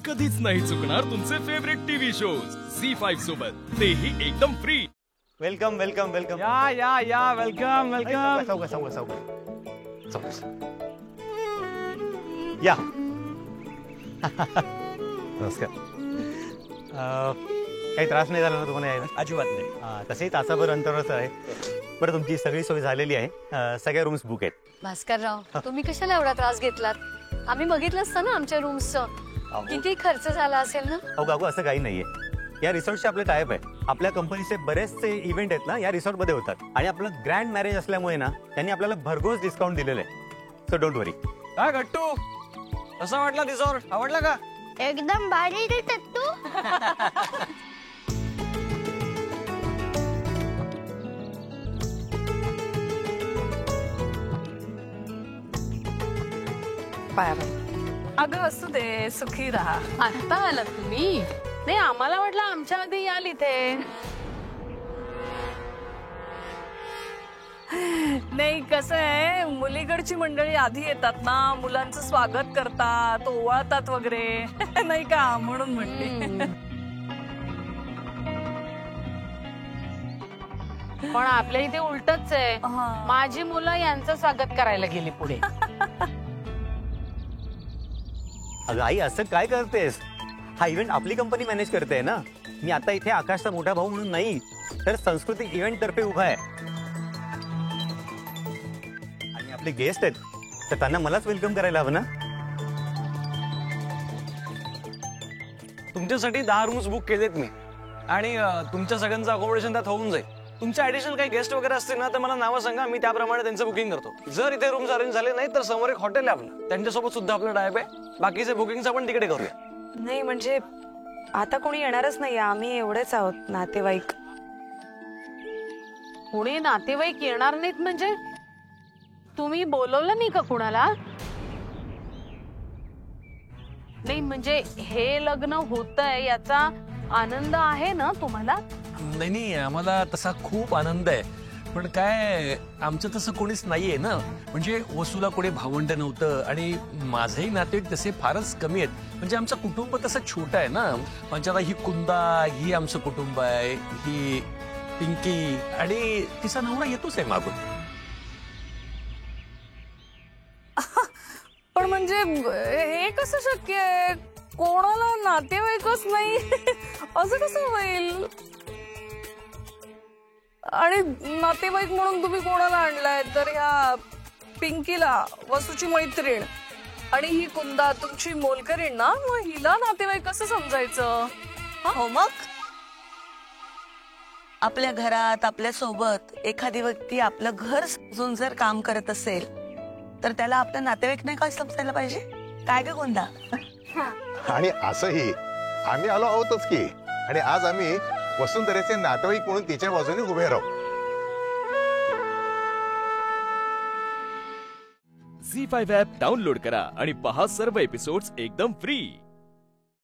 कधीच नाही चुकणार तुमचे फेवरेट टीव्ही शोज झी5 सोबत, तेही एकदम फ्री। Welcome welcome welcome. या वेलकम वेलकम। सावकाश या। नमस्कार। काही त्रास नाही झाला ना तुम्हाला यायला? अजिबात नाही। तसेही तासाभर अंतरावरच आहे। बरं, तुमची सगळी सोय झालेली आहे, सगळ्या रूम्स बुक आहेत। भास्करराव, तुम्ही कशाला एवढा त्रास घेतलात? आम्ही बघितलं असतं ना आमच्या रूम्सचं, किती खर्च झाला असेल ना? अहो काकू, असं काही नाहीये। या रिसॉर्टचे आपले टायप आहे। आपल्या कंपनीचे बरेचसे इव्हेंट आहेत ना या रिसॉर्ट मध्ये होतात, आणि आपलं ग्रँड मॅरेज असल्यामुळे ना त्यांनी आपल्याला भरघोस डिस्काउंट दिलेलं आहे। सो डोंट वरी। काय गट्टू, कसा वाटला रिसॉर्ट? आवडला का? एकदम भारी रे टट्टू। अगं असू दे, सुखी राहा। आता आलात तुम्ही? नाही, आम्हाला वाटलं आमच्या आधी याल इथे। नाही, कसं आहे, मुलीकडची मंडळी आधी येतात ना, मुलांचं स्वागत करतात, ओवाळतात वगैरे नाही का, म्हणून म्हणते। पण आपल्या इथे उलटच आहे, माझी मुलं यांचं स्वागत करायला गेली पुढे। अगं आई, असं काय करतेस? हा इव्हेंट आपली कंपनी मॅनेज करते ना। मी आता इथे आकाशचा मोठा भाऊ म्हणून नाही, तर सांस्कृतिक इव्हेंट तर्फे उभा आहे। आणि आपले गेस्ट आहेत, तर त्यांना मलाच वेलकम करायला हवं ना। तुमच्यासाठी 10 रूम्स बुक केलेत मी, आणि तुमच्या सगळ्यांचं अकोमोडेशन त्यात होऊन जाईल। तुमच्या ऍडिशनल काही गेस्ट वगैरे असतील ना तर मला नावं सांगा, मी त्याप्रमाणे त्यांचं बुकिंग करतो। जर इथे रूम्स अरेंज झाले नाही तर समोर एक हॉटेल आहे आपलं, त्यांच्यासोबत सुद्धा आपलं डायब आहे। बाकीचे बुकिंग आपण तिकडे करूया। नाही म्हणजे आता कोणी येणारच नाही, आम्ही एवढेच आहोत नातेवाईक। पुणे नातेवाईक येणार नाहीत म्हणजे? तुम्ही बोलवलं नाही का कुणाला? नाही म्हणजे हे लग्न होतंय याचा आनंद आहे ना तुम्हाला? नाही, आम्हाला तसा खूप आनंद आहे, पण काय आमचं तसं कोणीच नाहीये ना। म्हणजे वसूला कोणी भावंड नव्हतं, आणि माझेही नातेवाईक तसे फारच कमी आहेत। म्हणजे आमचं कुटुंब तसं छोटं आहे ना। म्हणजे आता ही कुंदा, ही आमचं कुटुंब आहे, ही पिंकी, आणि तिचा नवरा येतोच आहे मागून। पण म्हणजे हे कसं शक्य आहे? कोणाला नातेवाईकच नाही असं कसं होईल? आणि नातेवाईक म्हणून तुम्ही कोणाला आणलाय? तर ह्या पिंकीला, वसूची मैत्रीण, आणि ही कुंदा तुमची मोलकरीण ना, मग हिला नातेवाईक कसं समजायचं? हो, मग आपल्या घरात आपल्या सोबत एखादी व्यक्ती आपलं घर समजून जर काम करत असेल तर त्याला आपलं नातेवाईक नाही काय समजायला पाहिजे? काय ग कुंदा? आणि असंही आम्ही आलो आहोतच की, आणि आज आम्ही वसुंधरेचे नातेवाईक म्हणून तिच्या बाजूने उभे राहू। झी5 ॲप डाउनलोड करा आणि पहा सर्व एपिसोड्स एकदम फ्री।